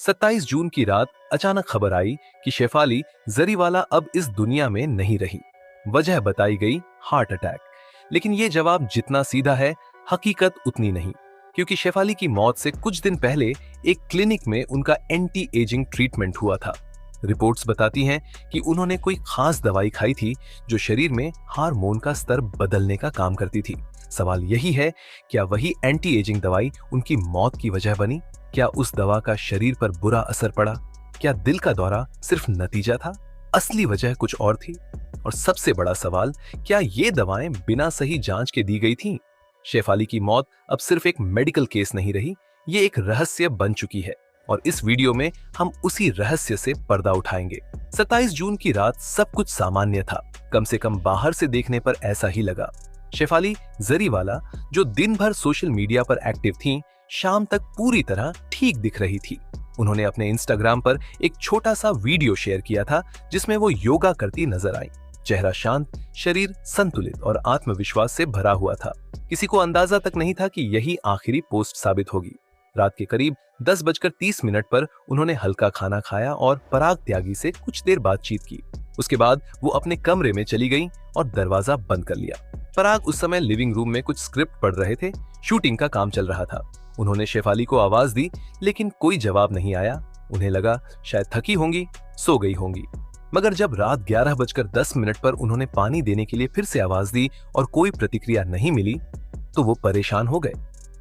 27 जून की रात अचानक खबर आई कि शेफाली जरीवाला अब इस दुनिया में नहीं रही। वजह बताई गई हार्ट अटैक। लेकिन ये जवाब जितना सीधा है, हकीकत उतनी नहीं, क्योंकि शेफाली की मौत से कुछ दिन पहले एक क्लिनिक में उनका एंटी एजिंग ट्रीटमेंट हुआ था। रिपोर्ट्स बताती हैं कि उन्होंने कोई खास दवाई खाई थी जो शरीर में हार्मोन का स्तर बदलने का काम करती थी। सवाल यही है, क्या वही एंटी एजिंग दवाई उनकी मौत की वजह बनी? क्या उस दवा का शरीर पर बुरा असर पड़ा? क्या दिल का दौरा सिर्फ नतीजा था, असली वजह कुछ और थी? और सबसे बड़ा सवाल, क्या ये दवाएं बिना सही जांच के दी गई थीं? शेफाली की मौत अब सिर्फ एक मेडिकल केस नहीं रही, ये एक रहस्य बन चुकी है। और इस वीडियो में हम उसी रहस्य से पर्दा उठाएंगे। 27 जून की रात सब कुछ सामान्य था, कम से कम बाहर से देखने पर ऐसा ही लगा। शेफाली जरीवाला, जो दिन भर सोशल मीडिया पर एक्टिव थीं, शाम तक पूरी तरह ठीक दिख रही थी। उन्होंने अपने इंस्टाग्राम पर एक छोटा सा वीडियो शेयर किया था जिसमें वो योगा करती नजर आई। चेहरा शांत, शरीर संतुलित और आत्मविश्वास से भरा हुआ था। किसी को अंदाजा तक नहीं था कि यही आखिरी पोस्ट साबित होगी। रात के करीब 10:30 पर उन्होंने हल्का खाना खाया और पराग त्यागी से कुछ देर बातचीत की। उसके बाद वो अपने कमरे में चली गईं और दरवाजा बंद कर लिया। पराग उस समय लिविंग रूम में कुछ स्क्रिप्ट पढ़ रहे थे, शूटिंग का काम चल रहा था। उन्होंने शेफाली को आवाज दी, लेकिन कोई जवाब नहीं आया। उन्हें लगा शायद थकी होंगी, सो गई होंगी। मगर जब रात 11:10 पर उन्होंने पानी देने के लिए फिर से आवाज दी और कोई प्रतिक्रिया नहीं मिली, तो वो परेशान हो गए।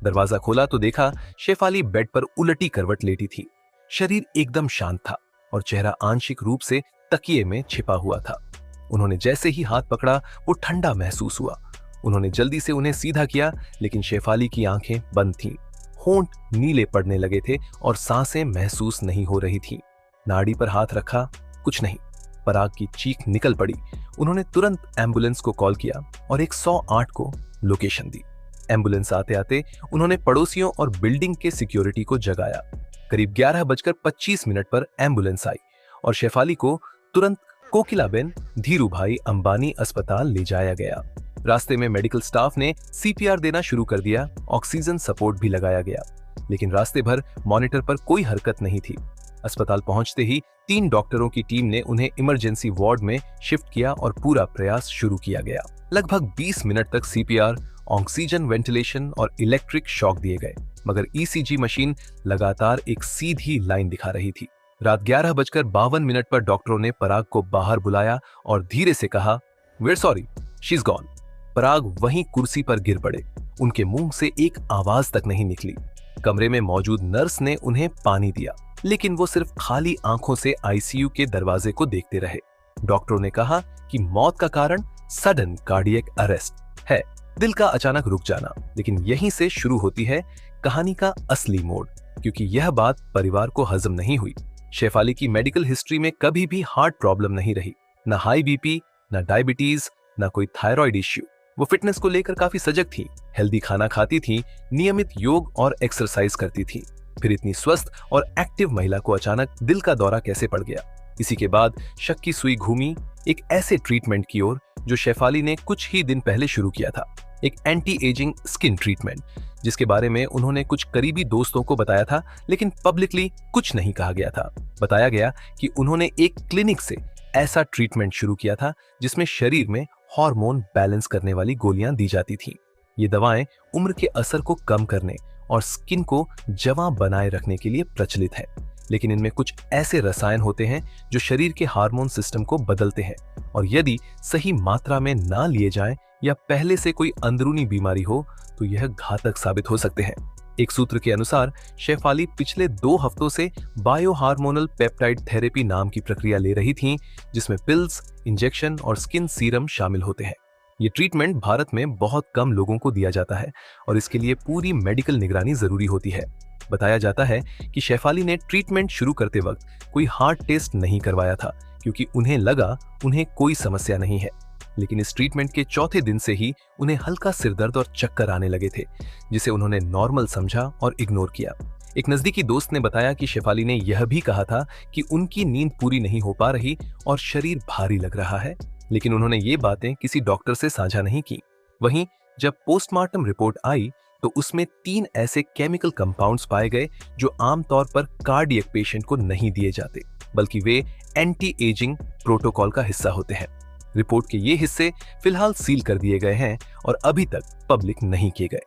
दरवाजा खोला तो देखा शेफाली बेड पर उलटी करवट लेटी थी। शरीर एकदम शांत था और चेहरा आंशिक रूप से तकिए में छिपा हुआ था। उन्होंने जैसे ही हाथ पकड़ा, वो ठंडा महसूस हुआ। उन्होंने जल्दी से उन्हें सीधा किया, लेकिन शेफाली की आंखें बंद थीं। होंठ नीले पड़ने लगे थे और सांसें महसूस नहीं हो रही थीं। नाड़ी पर हाथ रखा, कुछ नहीं। पराग की चीख निकल पड़ी। उन्होंने तुरंत एम्बुलेंस को कॉल किया और 108 को लोकेशन दी। एम्बुलेंस आते आते उन्होंने पड़ोसियों और बिल्डिंग के सिक्योरिटी को जगाया। करीब 11:25 पर एम्बुलेंस आई और शेफाली को तुरंत कोकिलाबेन धीरूभाई अंबानी अस्पताल ले जाया गया। रास्ते में मेडिकल स्टाफ ने सीपीआर देना शुरू कर दिया, ऑक्सीजन सपोर्ट भी लगाया गया, लेकिन रास्ते भर मॉनिटर पर कोई हरकत नहीं थी। अस्पताल पहुंचते ही 3 डॉक्टरों की टीम ने उन्हें इमरजेंसी वार्ड में शिफ्ट किया और पूरा प्रयास शुरू किया गया। लगभग 20 मिनट तक सीपीआर, ऑक्सीजन वेंटिलेशन और इलेक्ट्रिक शॉक दिए गए, मगर ईसीजी मशीन लगातार एक सीधी लाइन दिखा रही थी। रात 11:52 पर डॉक्टरों ने पराग को बाहर बुलाया और धीरे से कहा, "We're sorry, she's gone." पराग वहीं कुर्सी पर गिर पड़े। उनके मुंह से एक आवाज तक नहीं निकली। कमरे में मौजूद नर्स ने उन्हें पानी दिया, लेकिन वो सिर्फ खाली आंखों से आईसीयू के दरवाजे को देखते रहे। डॉक्टरों ने कहा कि मौत का कारण सडन कार्डियक अरेस्ट है, दिल का अचानक रुक जाना। लेकिन यहीं से शुरू होती है कहानी का असली मोड़, क्योंकि यह बात परिवार को हजम नहीं हुई। शेफाली की मेडिकल हिस्ट्री में कभी भी हार्ट प्रॉब्लम नहीं रही, ना हाई बीपी, ना डायबिटीज, ना कोई थायराइड इश्यू। वो फिटनेस को लेकर काफी सजग थी, हेल्दी खाना खाती थी, नियमित योग और एक्सरसाइज करती थी। फिर इतनी स्वस्थ और एक्टिव महिला को अचानक दिल का दौरा कैसे पड़ गया? इसी के बाद शक की सुई घूमी एक ऐसे ट्रीटमेंट की ओर जो शेफाली ने कुछ ही दिन पहले शुरू किया था, एक एंटी एजिंग स्किन ट्रीटमेंट, जिसके बारे में उन्होंने कुछ करीबी दोस्तों को बताया था, लेकिन पब्लिकली कुछ नहीं कहा गया था। बताया गया कि उन्होंने एक क्लिनिक से ऐसा ट्रीटमेंट शुरू किया था जिसमें शरीर में हार्मोन बैलेंस करने वाली गोलियां दी जाती थीं। ये दवाएं उम्र के असर को कम करने और स्किन को जवां बनाए रखने के लिए प्रचलित है, लेकिन इनमें कुछ ऐसे रसायन होते हैं जो शरीर के हार्मोन सिस्टम को बदलते हैं, और यदि सही मात्रा में ना लिए जाएं या पहले से कोई अंदरूनी बीमारी हो तो यह घातक साबित हो सकते हैं। एक सूत्र के अनुसार शेफाली पिछले 2 हफ्तों से बायोहार्मोनल पेप्टाइड थेरेपी नाम की प्रक्रिया ले रही थीं, जिसमें पिल्स, इंजेक्शन और स्किन सीरम शामिल होते हैं। ये ट्रीटमेंट भारत में बहुत कम लोगों को दिया जाता है और इसके लिए पूरी मेडिकल निगरानी जरूरी होती है। बताया जाता है कि शेफाली ने ट्रीटमेंट शुरू करते वक्त कोई हार्ट टेस्ट नहीं करवाया था, क्योंकि उन्हें लगा उन्हें कोई समस्या नहीं है। लेकिन इस ट्रीटमेंट के चौथे दिन से ही उन्हें हल्का सिरदर्द और चक्कर आने लगे थे, जिसे उन्होंने नॉर्मल समझा और इग्नोर किया। एक नजदीकी दोस्त ने बताया कि शेफाली ने यह भी कहा था कि उनकी नींद पूरी नहीं हो पा रही और शरीर भारी लग रहा है, लेकिन उन्होंने ये बातें किसी डॉक्टर से साझा नहीं की। वहीं जब पोस्टमार्टम रिपोर्ट आई तो उसमें 3 ऐसे केमिकल कंपाउंड्स पाए गए जो आमतौर पर कार्डियक पेशेंट को नहीं दिए जाते, बल्कि वे एंटी एजिंग प्रोटोकॉल का हिस्सा होते हैं। रिपोर्ट के ये हिस्से फिलहाल सील कर दिए गए हैं और अभी तक पब्लिक नहीं किए गए।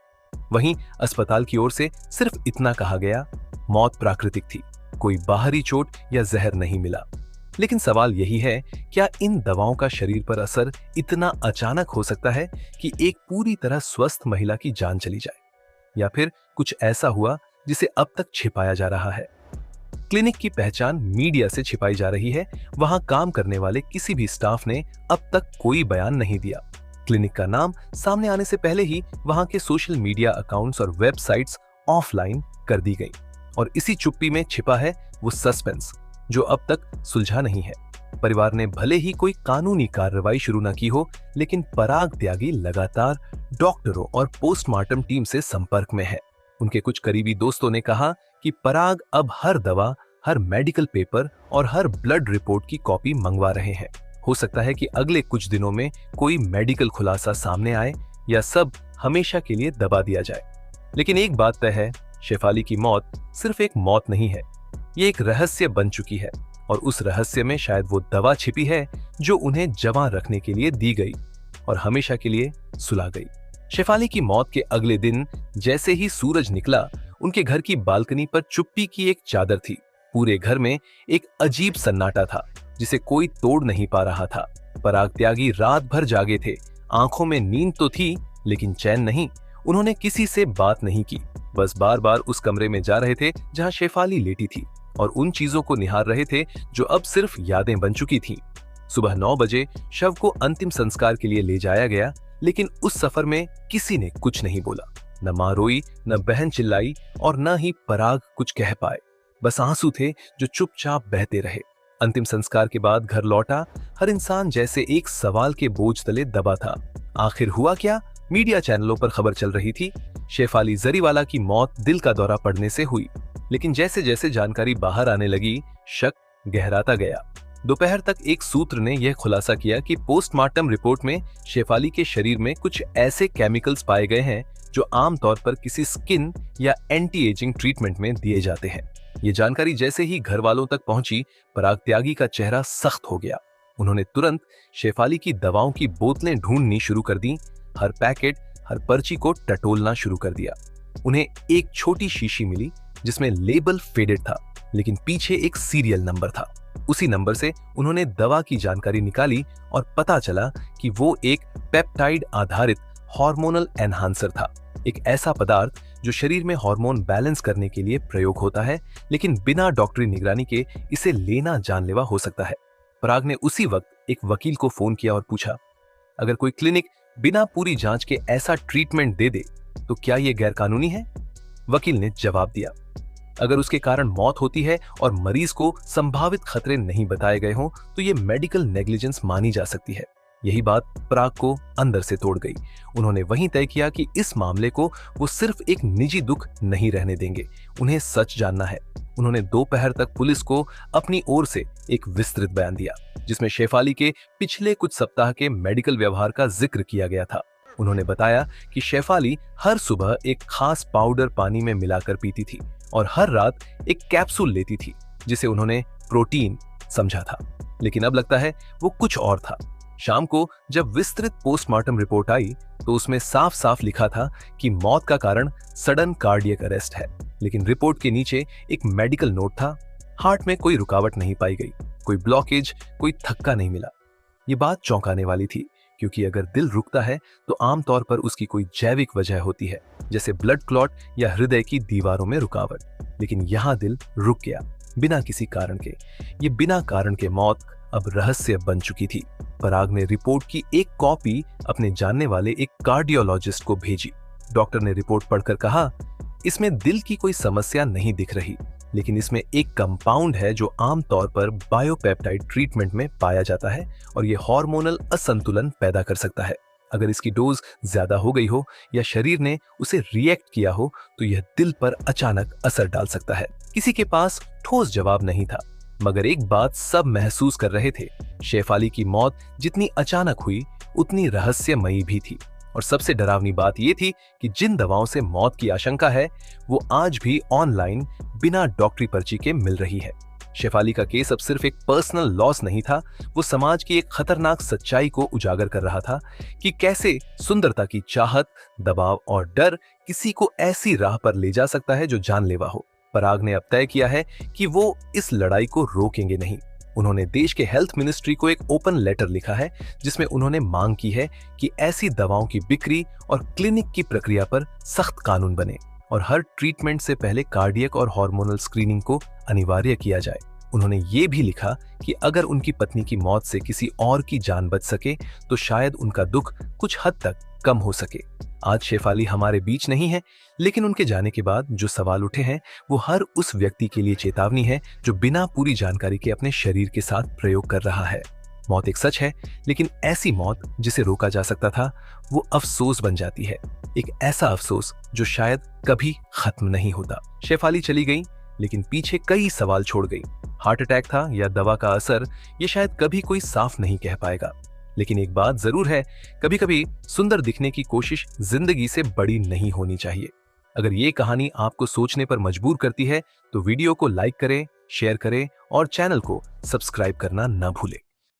वहीं अस्पताल की ओर से सिर्फ इतना कहा गया, मौत प्राकृतिक थी, कोई बाहरी चोट या जहर नहीं मिला। लेकिन सवाल यही है, क्या इन दवाओं का शरीर पर असर इतना अचानक हो सकता है कि एक पूरी तरह स्वस्थ महिला की जान चली जाए, या फिर कुछ ऐसा हुआ जिसे अब तक छिपाया जा रहा है? क्लिनिक की पहचान मीडिया से छिपाई जा रही है। वहां काम करने वाले किसी भी स्टाफ ने अब तक कोई बयान नहीं दिया। क्लिनिक का नाम सामने आने से पहले ही वहां के सोशल मीडिया अकाउंट्स और वेबसाइट्स ऑफलाइन कर दी गई, और इसी चुप्पी में छिपा है वो सस्पेंस जो अब तक सुलझा नहीं है। परिवार ने भले ही कोई कानूनी कार्रवाई शुरू न की हो, लेकिन पराग त्यागी लगातार डॉक्टरों और पोस्टमार्टम टीम से संपर्क में है। उनके कुछ करीबी दोस्तों ने कहा कि पराग अब हर दवा, हर मेडिकल पेपर और हर ब्लड रिपोर्ट की कॉपी मंगवा रहे हैं। हो सकता है कि अगले कुछ दिनों में कोई मेडिकल खुलासा सामने आए या सब हमेशा के लिए दबा दिया जाए। लेकिन एक बात तय है, शेफाली की मौत सिर्फ एक मौत नहीं है, ये एक रहस्य बन चुकी है, और उस रहस्य में शायद वो दवा छिपी है जो उन्हें जवां रखने के लिए दी गई और हमेशा के लिए सुला गई। शेफाली की मौत के अगले दिन जैसे ही सूरज निकला, उनके घर की बालकनी पर चुप्पी की एक चादर थी। पूरे घर में एक अजीब सन्नाटा था जिसे कोई तोड़ नहीं पा रहा था। पराग त्यागी रात भर जागे थे, आंखों में नींद तो थी लेकिन चैन नहीं। उन्होंने किसी से बात नहीं की, बस बार बार उस कमरे में जा रहे थे जहां शेफाली लेटी थी, और उन चीजों को निहार रहे थे जो अब सिर्फ यादें बन चुकी थीं। सुबह 9 बजे शव को अंतिम संस्कार के लिए ले जाया गया, लेकिन उस सफर में किसी ने कुछ नहीं बोला। न मां रोई, न बहन चिल्लाई, और न ही पराग कुछ कह पाए। बस आंसू थे जो चुपचाप बहते रहे। अंतिम संस्कार के बाद घर लौटा हर इंसान जैसे एक सवाल के बोझ तले दबा था। आखिर हुआ क्या? मीडिया चैनलों पर खबर चल रही थी, शेफाली जरीवाला की मौत दिल का दौरा पड़ने से हुई। लेकिन जैसे जैसे जानकारी बाहर आने लगी, शक गहराता गया। दोपहर तक एक सूत्र ने यह खुलासा किया कि पोस्टमार्टम रिपोर्ट में शेफाली के शरीर में कुछ ऐसे केमिकल्स पाए गए हैं जो आमतौर पर किसी स्किन या एंटी एजिंग ट्रीटमेंट में दिए जाते हैं। ये जानकारी जैसे ही घर वालों तक पहुंची, पराग त्यागी का चेहरा सख्त हो गया। उन्होंने तुरंत शेफाली की दवाओं की बोतलें ढूंढनी शुरू कर दी, हर पैकेट, हर पर्ची को टटोलना शुरू कर दिया। उन्हें एक छोटी शीशी मिली जिसमें लेबल फेडेड था, लेकिन पीछे एक सीरियल नंबर था। उसी नंबर से उन्होंने दवा की जानकारी निकाली और पता चला कि वो एक पेप्टाइड आधारित हार्मोनल एनहांसर था, एक ऐसा पदार्थ जो शरीर में हार्मोन बैलेंस करने के लिए प्रयोग होता है, लेकिन बिना डॉक्टरी निगरानी के इसे लेना जानलेवा हो सकता है। पराग ने उसी वक्त एक वकील को फोन किया और पूछा, अगर कोई क्लिनिक बिना पूरी जांच के ऐसा ट्रीटमेंट दे दे तो क्या यह गैरकानूनी है? वकील ने जवाब दिया, अगर उसके कारण मौत होती है और मरीज को संभावित खतरे नहीं बताए गए हों तो यह मेडिकल नेग्लिजेंस मानी जा सकती है। यही बात पराग को अंदर से तोड़ गई। उन्होंने वहीं तय किया कि इस मामले को वो सिर्फ एक निजी दुख नहीं रहने देंगे, उन्हें सच जानना है। उन्होंने दोपहर तक पुलिस को अपनी ओर से एक विस्तृत बयान दिया, जिसमें शेफाली के पिछले कुछ सप्ताह के मेडिकल व्यवहार का जिक्र किया गया था। उन्होंने बताया कि शेफाली हर सुबह एक खास पाउडर पानी में मिलाकर पीती थी और हर रात एक कैप्सूल लेती थी, जिसे उन्होंने प्रोटीन समझा था। लेकिन अब लगता है वो कुछ और था। शाम को जब विस्तृत पोस्टमार्टम रिपोर्ट आई तो उसमें साफ साफ लिखा था कि मौत का कारण सडन कार्डियक अरेस्ट है, लेकिन रिपोर्ट के नीचे एक मेडिकल नोट था, हार्ट में कोई रुकावट नहीं पाई गई, कोई ब्लॉकेज, कोई थक्का नहीं मिला। ये बात चौंकाने वाली थी, क्योंकि अगर दिल रुकता है तो आमतौर पर उसकी कोई जैविक वजह होती है, जैसे ब्लड क्लॉट या हृदय की दीवारों में रुकावट। लेकिन यहाँ दिल रुक गया बिना किसी कारण के। ये बिना कारण के मौत अब रहस्य बन चुकी थी। पराग ने रिपोर्ट की एक कॉपी अपने जानने वाले एक कार्डियोलॉजिस्ट को भेजी। डॉक्टर ने रिपोर्ट पढ़कर कहा, इसमें दिल की कोई समस्या नहीं दिख रही, लेकिन इसमें एक कंपाउंड है जो आमतौर पर बायोपेप्टाइड ट्रीटमेंट में पाया जाता है और ये हार्मोनल असंतुलन पैदा कर सकता है। अगर इसकी डोज ज्यादा हो गई हो या शरीर ने उसे रिएक्ट किया हो तो यह दिल पर अचानक असर डाल सकता है। किसी के पास ठोस जवाब नहीं था, मगर एक बात सब महसूस कर रहे थे, शेफाली की मौत जितनी अचानक हुई उतनी रहस्यमयी भी थी, और सबसे डरावनी बात यह थी कि जिन दवाओं से मौत की आशंका है वो आज भी ऑनलाइन बिना डॉक्टरी पर्ची के मिल रही है। शेफाली का केस अब सिर्फ एक पर्सनल लॉस नहीं था, वो समाज की एक खतरनाक सच्चाई को उजागर कर रहा था कि कैसे सुंदरता की चाहत, दबाव और डर किसी को ऐसी राह पर ले जा सकता है जो जानलेवा हो। पराग ने अब तय किया है कि वो इस लड़ाई को रोकेंगे नहीं। उन्होंने देश के हेल्थ मिनिस्ट्री को एक ओपन लेटर लिखा है जिसमें उन्होंने मांग की है कि ऐसी दवाओं की बिक्री और क्लिनिक की प्रक्रिया पर सख्त कानून बने और हर ट्रीटमेंट से पहले कार्डियक और हार्मोनल स्क्रीनिंग को अनिवार्य किया जाए। उन्होंने ये भी लिखा कि अगर उनकी पत्नी की मौत से किसी और की जान बच सके तो शायद उनका दुख कुछ हद तक कम हो सके। आज शेफाली हमारे बीच नहीं है, लेकिन उनके जाने के बाद जो सवाल उठे हैं वो हर उस व्यक्ति के लिए चेतावनी है जो बिना पूरी जानकारी के अपने शरीर के साथ प्रयोग कर रहा है। मौत एक सच है, लेकिन ऐसी मौत जिसे रोका जा सकता था वो अफसोस बन जाती है, एक ऐसा अफसोस जो शायद कभी खत्म नहीं होता। शेफाली चली गई, लेकिन पीछे कई सवाल छोड़ गई। हार्ट अटैक था या दवा का असर, ये शायद कभी कोई साफ नहीं कह पाएगा। लेकिन एक बात जरूर है, कभी कभी सुंदर दिखने की कोशिश जिंदगी से बड़ी नहीं होनी चाहिए। अगर ये कहानी आपको सोचने पर मजबूर करती है तो वीडियो को लाइक करें, शेयर करें और चैनल को सब्सक्राइब करना न भूलें।